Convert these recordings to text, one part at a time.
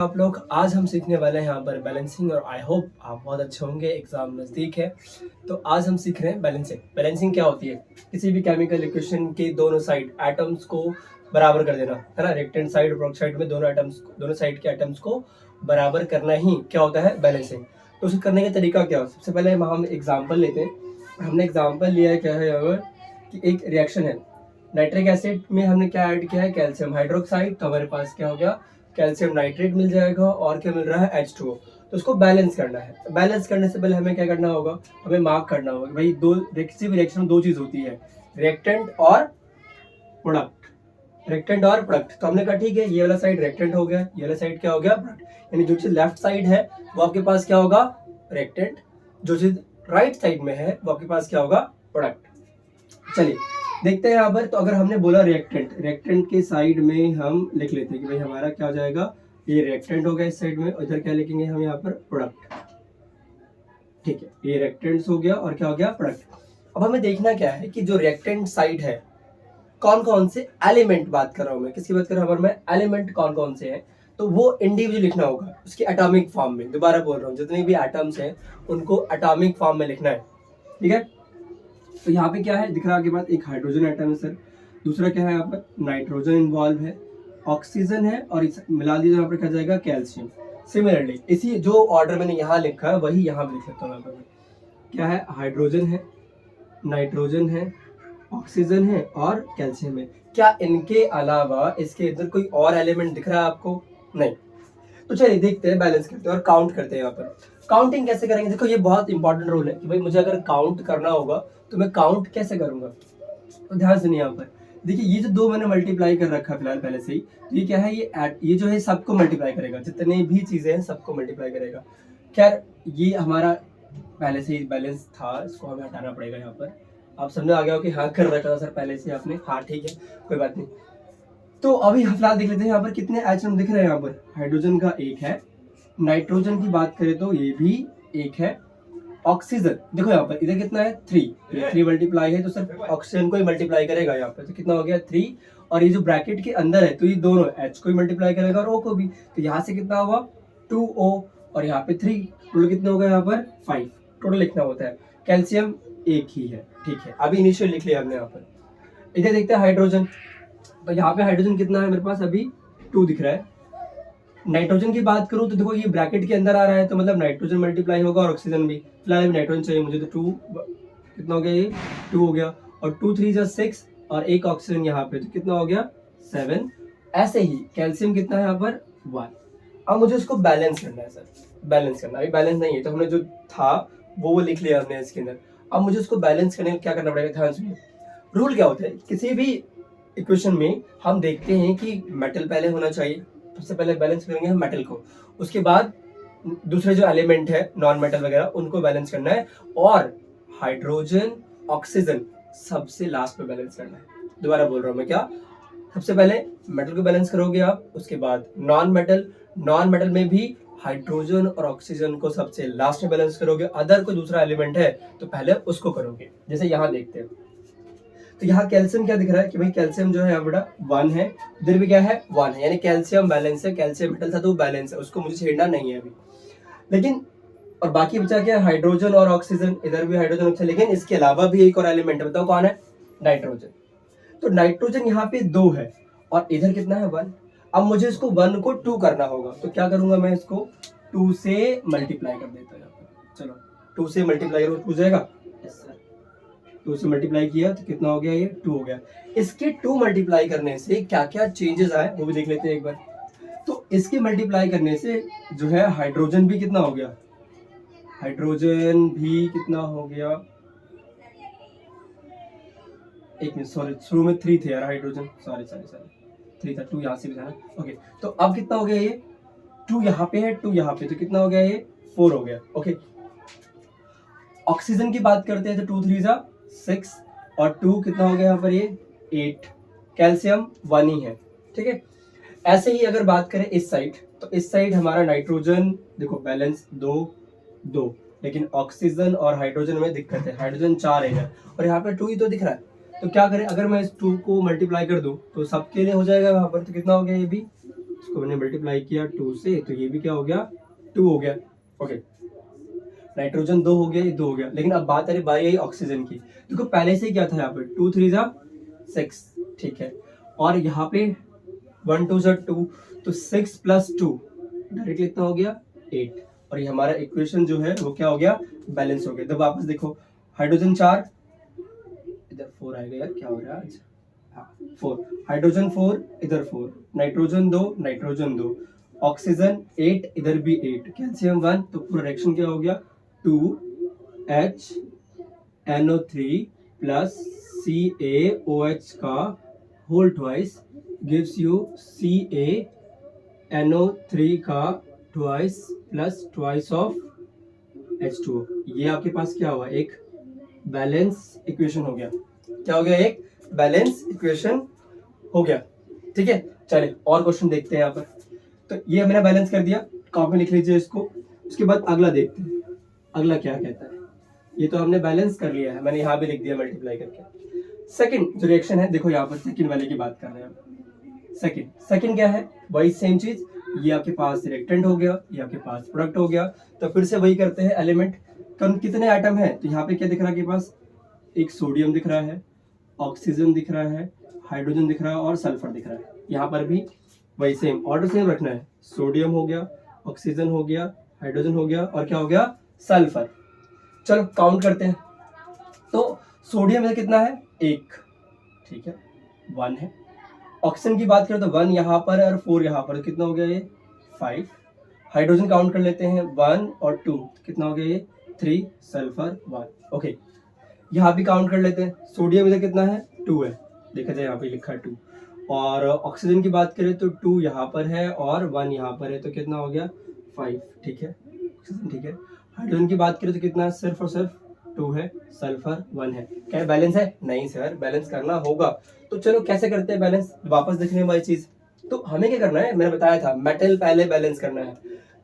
आप लोग आज हम सीखने वाले हैं यहाँ पर बैलेंसिंग और आई होप आप बहुत अच्छे होंगे। एग्जाम नज़दीक है तो आज हम सीख रहे हैं बैलेंसिंग। बैलेंसिंग क्या होती है? किसी भी केमिकल इक्वेशन के दोनों साइड एटम्स को बराबर कर देना, है ना। लेफ्ट हैंड साइड और राइट साइड में दोनों साइड के एटम्स को बराबर करना ही क्या होता है? बैलेंसिंग। तो उसे करने का तरीका क्या हो? सबसे पहले हम एग्जाम्पल लेते हैं। हमने एग्जाम्पल लिया है क्या है यहाँ पर कि एक रिएक्शन है, नाइट्रिक एसिड में हमने क्या ऐड किया है? Calcium hydroxide. तो हमारे पास क्या हो गया? कैल्शियम नाइट्रेट मिल जाएगा और क्या मिल रहा है? H2O। तो उसको बैलेंस करना है। बैलेंस करने से पहले हमें क्या करना होगा? हमें मार्क करना होगा भाई किसी भी रिएक्शन में दो चीज होती है, रिएक्टेंट और प्रोडक्ट। रिएक्टेंट और प्रोडक्ट। तो हमने कहा ठीक है, ये वाला साइड रिएक्टेंट हो गया, ये वाला साइड क्या हो गया? प्रोडक्ट। यानी जो चीज लेफ्ट साइड है वो आपके पास क्या होगा? रिएक्टेंट। जो चीज राइट साइड में है वो आपके पास क्या होगा? प्रोडक्ट। चलिए देखते हैं यहाँ पर। तो अगर हमने बोला रिएक्टेंट के साइड में हम लिख लेते हैं कि भाई हमारा क्या हो जाएगा? ये रिएक्टेंट हो गया इस साइड में, इधर क्या लिखेंगे हम यहाँ पर? प्रोडक्ट। ठीक है, ये रिएक्टेंट्स हो गया और क्या हो गया? प्रोडक्ट। अब हमें देखना क्या है कि जो रिएक्टेंट साइड है कौन कौन से एलिमेंट बात कर रहा हूँ मैं, किसकी बात कर रहा हूँ मैं? एलिमेंट कौन कौन से हैं, तो वो इंडिविजुअल लिखना होगा उसके एटॉमिक फॉर्म में। दोबारा बोल रहा हूँ, जितने भी एटम्स हैं उनको एटॉमिक फॉर्म में लिखना है, ठीक है। तो यहाँ पे क्या है दिख रहा है? आपके पास एक हाइड्रोजन एटम है सर, दूसरा क्या है यहाँ पर? नाइट्रोजन इन्वॉल्व है, ऑक्सीजन है और इस मिला दीजिए यहाँ पर क्या जाएगा? कैल्शियम। सिमिलरली इसी जो ऑर्डर मैंने यहाँ लिखा है वही यहाँ पे लिख सकता हूँ। यहाँ पर क्या है? हाइड्रोजन है, नाइट्रोजन है, ऑक्सीजन है और कैल्शियम है। क्या इनके अलावा इसके अंदर कोई और एलिमेंट दिख रहा है आपको? नहीं। तो चलिए देखते हैं, बैलेंस करते हैं और काउंट करते हैं। यहाँ पर काउंटिंग कैसे करेंगे? देखो ये बहुत इंपॉर्टेंट रूल है कि भाई मुझे अगर काउंट करना होगा तो मैं काउंट कैसे करूंगा। तो ध्यान सुनिए यहाँ पर। देखिए ये जो दो मैंने मल्टीप्लाई कर रखा है फिलहाल पहले से ही, तो ये क्या है? ये जो है सबको मल्टीप्लाई करेगा, जितने भी चीजें हैं सबको मल्टीप्लाई करेगा। खैर ये हमारा पहले से ही बैलेंस था, इसको हमें हटाना पड़ेगा यहाँ पर। आप समझ आ गया हो कि हाँ कर रखा था सर पहले से आपने? हाँ ठीक है, कोई बात नहीं। तो अभी फिलहाल देख लेते हैं यहाँ पर कितने एटम दिख रहे हैं। यहाँ पर हाइड्रोजन का एक है, नाइट्रोजन की बात करें तो ये भी एक है, ऑक्सीजन देखो यहाँ पर इधर कितना है? 3। 3 मल्टीप्लाई है तो सिर्फ ऑक्सीजन को ही मल्टीप्लाई करेगा यहाँ पर, तो कितना हो गया? 3। और ये जो ब्रैकेट के अंदर है तो ये दोनों H को ही मल्टीप्लाई करेगा और O को भी, तो यहाँ से कितना हुआ? 2O और यहाँ पे 3। टोटल कितना हो गया यहाँ पर? 5 टोटल लिखना होता है। कैल्शियम एक ही है, ठीक है, अभी इनिशियल लिख लिया हमने यहाँ पर। इधर देखते हैं हाइड्रोजन। तो यहाँ पे हाइड्रोजन कितना है मेरे पास? अभी 2 दिख रहा है। नाइट्रोजन की बात करूं तो देखो ये ब्रैकेट के अंदर आ रहा है तो मतलब नाइट्रोजन मल्टीप्लाई होगा और ऑक्सीजन भी। फिलहाल अभी नाइट्रोजन चाहिए मुझे, तो 2 कितना हो गया? ये 2 हो गया और 2 3 जा 6 और एक ऑक्सीजन यहाँ पे, तो कितना हो गया? 7। ऐसे ही कैल्शियम कितना है यहाँ पर? 1। अब मुझे उसको बैलेंस करना है सर, बैलेंस करना। अभी बैलेंस नहीं है तो हमने जो था वो लिख लिया हमने इसके अंदर। अब मुझे उसको बैलेंस करने के लिए क्या करना पड़ेगा? ध्यान सुनिए। रूल क्या होता है किसी भी इक्वेशन में? हम देखते हैं कि मेटल पहले होना चाहिए, सबसे पहले बैलेंस करेंगे हम मेटल को, उसके बाद दूसरे जो एलिमेंट है नॉन मेटल वगैरह उनको बैलेंस करना है, और हाइड्रोजन ऑक्सीजन सबसे लास्ट में बैलेंस करना है। दोबारा बोल रहा हूं मैं, क्या? सबसे पहले मेटल को बैलेंस करोगे आप, उसके बाद नॉन मेटल, नॉन मेटल में भी हाइड्रोजन और ऑक्सीजन को सबसे लास्ट में बैलेंस करोगे। अदर कोई दूसरा एलिमेंट है तो पहले उसको करोगे, जैसे यहाँ देखते हैं। तो यहाँ कैल्शियम क्या दिख रहा है कि भाई कैल्शियम जो है यहाँ बेटा 1 है, इधर भी क्या है? 1 है, यानी कैल्शियम बैलेंस है। कैल्शियम मेटल था तो बैलेंस है, उसको मुझे छेड़ना नहीं है अभी। लेकिन और बाकी बचा क्या? हाइड्रोजन और ऑक्सीजन, इधर भी हाइड्रोजन ऑक्सीजन, लेकिन इसके अलावा भी एक और एलिमेंट है, बताओ कौन है? नाइट्रोजन। तो नाइट्रोजन यहाँ पे 2 है और इधर कितना है? 1। अब मुझे इसको 1 को 2 करना होगा, तो क्या करूंगा मैं? इसको 2 से मल्टीप्लाई कर देता हूँ यहाँ पे। चलो 2 से मल्टीप्लाई करो, 2 जाएगा। यस सर, 2 से मल्टीप्लाई किया तो कितना हो गया? ये 2 हो गया। इसके 2 मल्टीप्लाई करने से क्या क्या चेंजेस आए वो भी देख लेते हैं एक बार। तो इसके मल्टीप्लाई करने से जो है हाइड्रोजन भी कितना हो गया? हाइड्रोजन भी कितना हो गया? एक मिनट, सॉरी, शुरू में 3 थे यार हाइड्रोजन, सॉरी 3 था, 2 यहाँ से भी था ना। ओके, तो अब कितना हो गया? ये 2 यहाँ पे है, 2 यहाँ पे, तो कितना हो गया? ये 4 हो गया। ओके, ऑक्सीजन की बात करते हैं तो 2 3 जा 6 और 2 कितना हो गया यहाँ पर? ये 8। कैल्शियम 1 ही है, ठीक है। ऐसे ही अगर बात करें इस साइड, तो इस साइड हमारा नाइट्रोजन देखो बैलेंस 2 2, लेकिन ऑक्सीजन और हाइड्रोजन में दिक्कत है, हाइड्रोजन 4 है और यहाँ पे 2 ही तो दिख रहा है। तो क्या करें? अगर मैं इस 2 को मल्टीप्लाई कर दूं तो सबके लिए हो जाएगा वहां पर, तो कितना हो गया? ये भी इसको मैंने मल्टीप्लाई किया 2 से, तो ये भी क्या हो गया 2 हो गया। ओके, नाइट्रोजन 2 हो गया, ये 2 हो गया। लेकिन अब बात अरे बारी आई ऑक्सीजन की। देखो पहले से क्या था यहाँ पे 2 3 जा 6, ठीक है, और यहाँ पे 1 2 जा 2, तो 6 + 2 डायरेक्टली कितना हो गया 8। और ये हमारा इक्वेशन जो है वो क्या हो गया, बैलेंस हो गया। तो वापस देखो, हाइड्रोजन 4, इधर 4 आएगा यार, क्या हो रहा है आज, हाँ 4, हाइड्रोजन 4, इधर 4, नाइट्रोजन 2, नाइट्रोजन 2, ऑक्सीजन 8, इधर भी 8, कैल्शियम 1, तो पूरा रिएक्शन क्या हो गया 2HNO3 प्लस CaOH का whole twice gives you CaNO3 का twice plus twice of H2O। ये आपके पास क्या हुआ, एक बैलेंस इक्वेशन हो गया। क्या हो गया, एक बैलेंस इक्वेशन हो गया। ठीक है, चलिए और क्वेश्चन देखते हैं यहाँ पर। तो ये मैंने बैलेंस कर दिया, कॉपी लिख लीजिए इसको। उसके बाद अगला देखते हैं, अगला क्या कहता है। ये तो हमने बैलेंस कर लिया है, मैंने यहाँ भी लिख दिया मल्टीप्लाई करके। सेकंड जो रिएक्शन है, देखो यहाँ पर सेकंड वाले की बात कर रहे हैं। सेकंड क्या है, वही सेम चीज। ये आपके पास रिएक्टेंट हो गया, ये आपके पास प्रोडक्ट हो गया। तो फिर से वही करते हैं, एलिमेंट कितने आइटम है, तो यहाँ पे क्या दिख रहा है आपके पास, एक सोडियम दिख रहा है, ऑक्सीजन दिख रहा है, हाइड्रोजन दिख रहा है और सल्फर दिख रहा है। यहाँ पर भी वही सेम ऑर्डर सेम रखना है, सोडियम हो गया, ऑक्सीजन हो गया, हाइड्रोजन हो गया और क्या हो गया सल्फर। चलो काउंट करते हैं। तो सोडियम में कितना है 1, ठीक है 1 है। ऑक्सीजन की बात करें तो 1 यहाँ पर और 4 यहाँ पर, कितना हो गया ये 5। हाइड्रोजन काउंट कर लेते हैं 1 और 2, कितना हो गया ये 3, सल्फर 1। ओके, यहाँ भी काउंट कर लेते हैं। सोडियम इधर कितना है 2 है, देखा जाए यहाँ पे लिखा है 2। और ऑक्सीजन की बात करें तो 2 यहाँ पर है और 1 यहाँ पर है, तो कितना हो गया 5, ठीक है ऑक्सीजन, ठीक है। हाइड्रोजन की बात करें तो कितना है, सिर्फ और सिर्फ 2 है, सल्फर 1 है। क्या बैलेंस है, नहीं सर बैलेंस करना होगा। तो चलो कैसे करते हैं बैलेंस, वापस देखने वाली चीज। तो हमें क्या करना है, मैंने बताया था मेटल पहले बैलेंस करना है।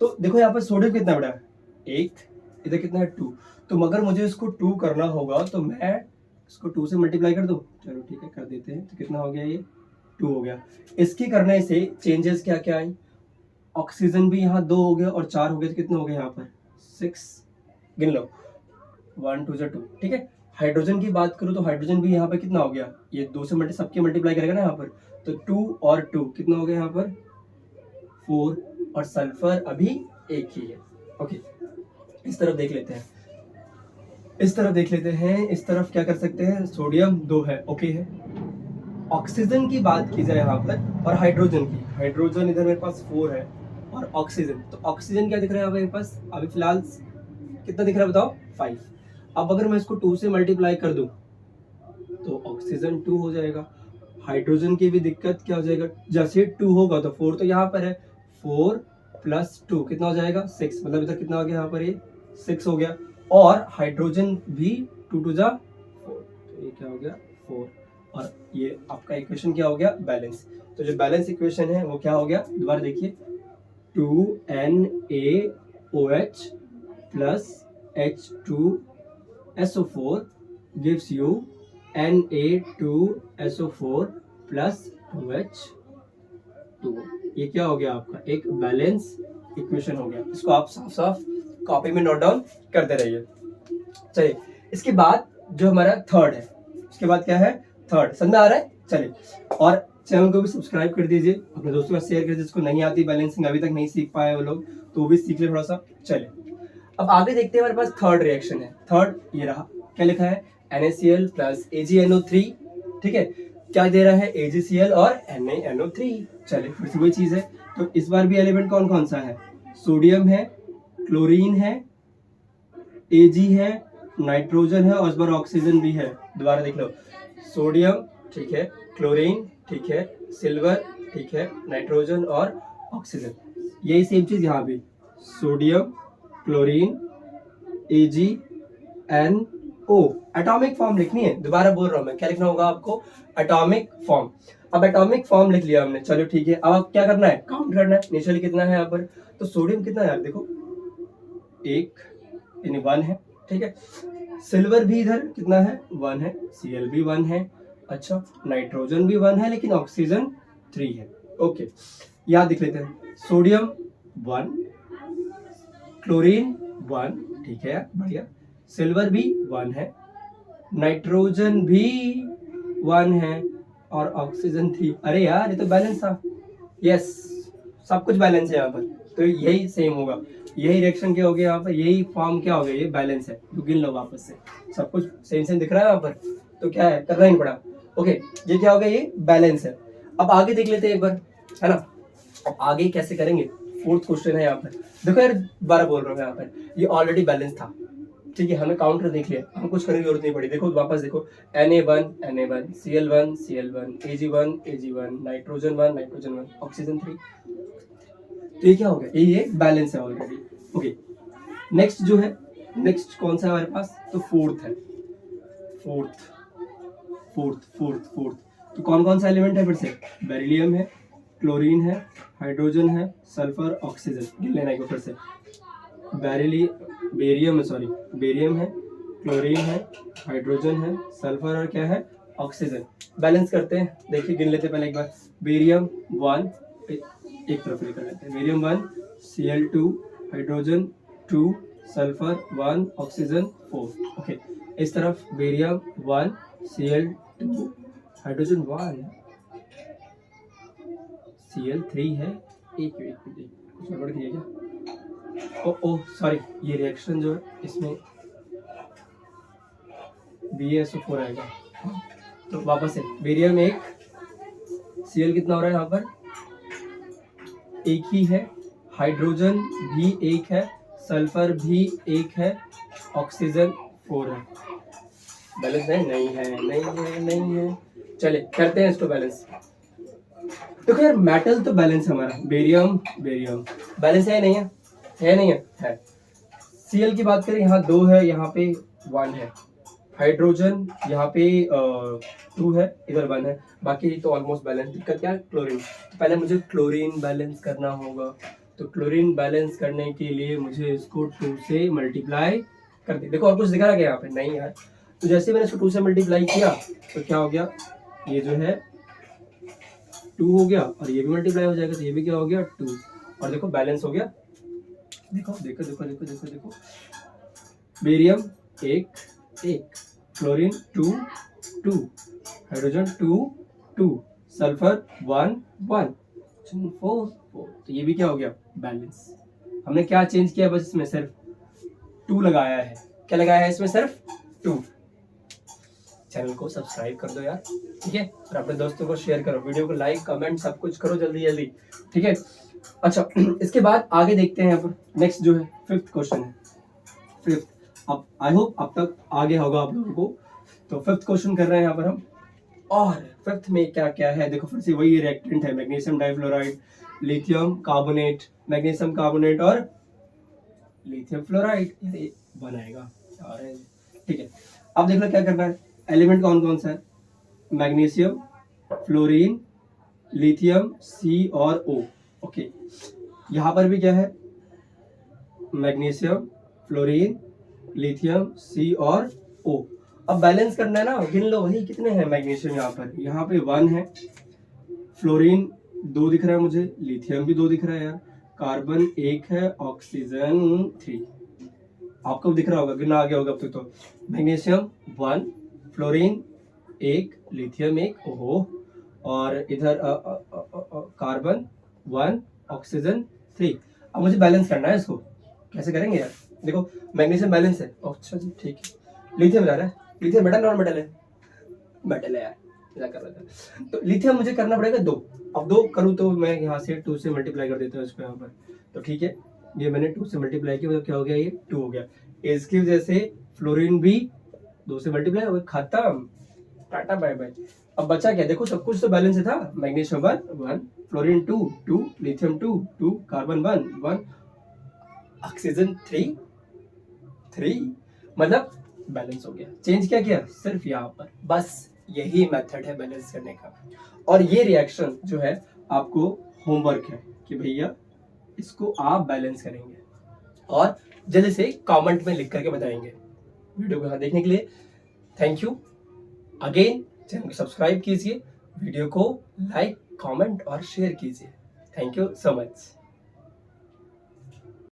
तो देखो यहाँ पर सोडियम कितना बड़ा है 1, इधर कितना है 2, तो मगर मुझे इसको 2 करना होगा तो मैं इसको 2 से मल्टीप्लाई कर दूं। चलो ठीक है कर देते हैं। तो कितना हो गया ये 2 हो गया। इसके करने से चेंजेस क्या क्या आई, ऑक्सीजन भी यहाँ 2 हो गया और 4 हो गया, तो कितना हो गया यहाँ पर 6, गिन लो 1 2 2, ठीक है। हाइड्रोजन की बात करूँ तो हाइड्रोजन भी यहाँ पर कितना हो गया, ये 2 से सबके मल्टीप्लाई करेगा ना यहाँ पर, तो 2 और 2 कितना हो गया यहाँ पर 4, और सल्फर अभी 1 ही है। ओके, इस तरफ देख लेते हैं, इस तरफ देख लेते हैं। इस तरफ क्या कर सकते हैं, सोडियम 2 है, ओके है। ऑक्सीजन की बात की जाए यहाँ पर और हाइड्रोजन की, हाइड्रोजन इधर मेरे पास 4 है और ऑक्सीजन, तो ऑक्सीजन क्या दिख रहा है मेरे पास अभी फिलहाल कितना दिख रहा है बताओ 5। अब अगर मैं इसको 2 से मल्टीप्लाई कर दूं तो ऑक्सीजन 2 हो जाएगा। हाइड्रोजन की भी दिक्कत क्या हो जाएगा, जैसे 2 होगा तो 4 तो यहाँ पर है, 4 + 2 कितना हो जाएगा 6, मतलब इधर कितना हो गया यहाँ पर ये 6 हो गया। और हाइड्रोजन भी 2 2 जा 4, तो ये क्या हो गया 4। और ये आपका इक्वेशन क्या हो गया बैलेंस। तो जो बैलेंस इक्वेशन है वो क्या हो गया, दोबारा देखिए 2NaOH plus H2SO4 gives you Na2SO4 plus 2H2O। ये क्या हो गया आपका एक बैलेंस इक्वेशन हो गया। इसको आप साफ साफ कॉपी में नोट डाउन करते रहिए। चलिए इसके बाद जो हमारा थर्ड है, उसके बाद क्या है थर्ड, समझ में आ रहा है। चलिए, और चैनल को भी सब्सक्राइब कर दीजिए, अपने दोस्तों का शेयर कर दीजिए, जिसको नहीं आती बैलेंसिंग, अभी तक नहीं सीख पाए वो लोग, तो वो भी सीख ले थोड़ा सा। चलिए अब आगे देखते हैं, हमारे पास थर्ड रिएक्शन है। थर्ड ये रहा, क्या लिखा है NaCl प्लस AgNO3, ठीक है। क्या दे रहा है AgCl और NaNO3। चलिए फिर से वही चीज है। तो इस बार भी एलिमेंट कौन कौन सा है, सोडियम है, क्लोरीन है, Ag है, नाइट्रोजन है और इस बार ऑक्सीजन भी है। दोबारा देख लो, सोडियम ठीक है, क्लोरीन ठीक है, सिल्वर ठीक है, नाइट्रोजन और ऑक्सीजन। यही सेम चीज यहाँ भी, sodium, chlorine, AgNO। Atomic form लिखनी है, दोबारा बोल रहा हूं मैं, क्या लिखना होगा आपको एटॉमिक फॉर्म। अब एटॉमिक फॉर्म लिख लिया हमने, चलो ठीक है। अब आप क्या करना है, काउंट करना है इनिशियली कितना है यहाँ पर। तो सोडियम कितना है यार देखो 1 यानी 1 है, ठीक है। सिल्वर भी इधर कितना है 1 है, Cl भी 1 है, अच्छा नाइट्रोजन भी 1 है लेकिन ऑक्सीजन 3 है, ओके। याद लिख लेते हैं, सोडियम 1, क्लोरीन 1, ठीक है बढ़िया, सिल्वर भी 1 है, नाइट्रोजन भी 1 है और ऑक्सीजन 3। अरे यार ये तो बैलेंस था, यस सब कुछ बैलेंस है यहाँ पर, तो यही सेम होगा, यही रिएक्शन क्या हो गया यहाँ पर, यही फॉर्म क्या हो गया, ये बैलेंस है। तो गिन लो वापस से, सब कुछ सेम सेम दिख रहा है यहाँ पर, तो क्या है करना ही नहीं पड़ा। ओके ये क्या हो गया, ये बैलेंस है। अब आगे देख लेते हैं एक बार, है ना। अब आगे कैसे करेंगे, फोर्थ क्वेश्चन है यहाँ पर। देखो यार दोबारा बोल रहा हूँ यहाँ पर, ये ऑलरेडी बैलेंस था, ठीक है, हमें काउंटर देख लिया, हमें कुछ करने की जरूरत नहीं पड़ी। देखो वापस देखो, Na1 Cl1 Ag1 Ag1, nitrogen 1 oxygen 3। तो ये क्या हो गया, ये बैलेंस है ऑलरेडी। ओके नेक्स्ट जो है, नेक्स्ट कौन सा है हमारे पास, तो फोर्थ है, फोर्थ। तो कौन कौन सा एलिमेंट है फिर से, बेरिलियम है, क्लोरीन है, हाइड्रोजन है, सल्फर, ऑक्सीजन। गिन लेना एक बार फिर से, बेरियम है, क्लोरीन है, हाइड्रोजन है, सल्फर और क्या है, ऑक्सीजन। बैलेंस करते हैं, देखिए गिन लेते हैं पहले एक बार, बेरियम 1, एक तरफ लेकर लेते हैं, barium 1 Cl2, hydrogen 2, sulphur 1, oxygen 4। Okay इस तरफ बेरियम 1 Cl2, हाइड्रोजन 1, Cl3 है, एक मिनट कुछ गड़बड़ किया क्या, ओ सॉरी, ये रिएक्शन जो है इसमें BaSO4 आएगा। तो वापस से बेरियम 1, Cl कितना हो रहा है यहाँ पर, एक ही है, हाइड्रोजन भी 1 है, सल्फर भी 1 है, ऑक्सीजन 4 है। बैलेंस है, नहीं है। चले करते हैं इसको बैलेंस। देखो यार मेटल तो बैलेंस है हमारा, बेरियम बैलेंस है नहीं है। Cl की बात करें, यहाँ 2 है, यहाँ पे 1 है, हाइड्रोजन यहाँ पे 2 है, इधर 1 है, बाकी तो ऑलमोस्ट बैलेंस। दिक्कत क्या है, क्लोरीन। तो पहले मुझे क्लोरीन बैलेंस करना होगा, तो क्लोरीन बैलेंस करने के लिए मुझे इसको 2 से मल्टीप्लाई कर दे। देखो और कुछ दिखा रहा है यहाँ पे, नहीं यार। तो जैसे मैंने इसको 2 से मल्टीप्लाई किया तो क्या हो गया, ये जो है 2 हो गया, और ये भी मल्टीप्लाई हो जाएगा तो ये भी क्या हो गया 2, और देखो बैलेंस हो गया। देखो बेरियम 1, क्लोरीन 2, हाइड्रोजन 2, सल्फर 1, 4। तो ये भी क्या हो गया बैलेंस। हमने क्या चेंज किया, बस इसमें सिर्फ 2 लगाया है। क्या लगाया है इसमें, सिर्फ 2। चैनल को सब्सक्राइब कर दो यार, ठीक है, और अपने दोस्तों को शेयर करो, वीडियो को लाइक कमेंट सब कुछ करो जल्दी, ठीक है। अच्छा इसके बाद आगे देखते हैं यहाँ पर, नेक्स्ट जो है 5th क्वेश्चन है, 5th। अब आई होप अब तक आगे होगा आप लोगों को। तो 5th क्वेश्चन कर रहे हैं यहाँ पर हम, और 5th में क्या क्या है, देखो फिर से वही रिएक्टेंट है, magnesium difluoride, lithium carbonate, magnesium carbonate और लिथियम फ्लोराइड बनाएगा, ठीक है। अब देख लो क्या करना है, एलिमेंट कौन कौन सा है, मैग्नीशियम, फ्लोरीन, लिथियम, C और O। ओके यहाँ पर भी क्या है, मैग्नीशियम, फ्लोरीन, लिथियम, C और O। अब बैलेंस करना है ना, गिन लो वही कितने हैं मैग्नीशियम, यहाँ पे 1 है, फ्लोरीन 2 दिख रहा है मुझे, लिथियम भी 2 दिख रहा है यार, कार्बन 1 है, ऑक्सीजन 3। आपको दिख रहा होगा, गिनना आ गया होगा अब तक। तो मैग्नीशियम 1, फ्लोरीन 1, लिथियम 1, ओहो, और इधर कार्बन 1, ऑक्सीजन 3। अब मुझे बैलेंस करना है इसको, कैसे करेंगे यार, देखो मैग्नीशियम बैलेंस है, अच्छा जी ठीक है। लिथियम जा रहा है, लिथियम मेटल नॉन मेटल है, मेटल है यार, क्या कर रहा था। तो लिथियम मुझे करना पड़ेगा 2। अब 2 करूँ तो मैं यहाँ से 2 से मल्टीप्लाई कर देता हूँ इसको यहाँ पर, तो ठीक है, ये मैंने 2 से मल्टीप्लाई किया, मतलब क्या हो गया, ये 2 हो गया। इसकी वजह से फ्लोरीन भी 2 से मल्टीप्लाई हो गया, खत्म, टाटा बाय बाय। अब बचा क्या, देखो सब कुछ तो बैलेंस था, magnesium 1, fluorine 2, lithium 2, carbon 1, oxygen 3, मतलब बैलेंस हो गया। चेंज क्या किया, सिर्फ यहाँ पर, बस यही मेथड है बैलेंस करने का। और ये रिएक्शन जो है आपको होमवर्क है कि भैया इसको आप बैलेंस करेंगे, और जल्दी से कमेंट में लिख करके बताएंगे। वीडियो को देखने के लिए थैंक यू अगेन। चैनल को सब्सक्राइब कीजिए, वीडियो को लाइक कमेंट और शेयर कीजिए। Thank you so much.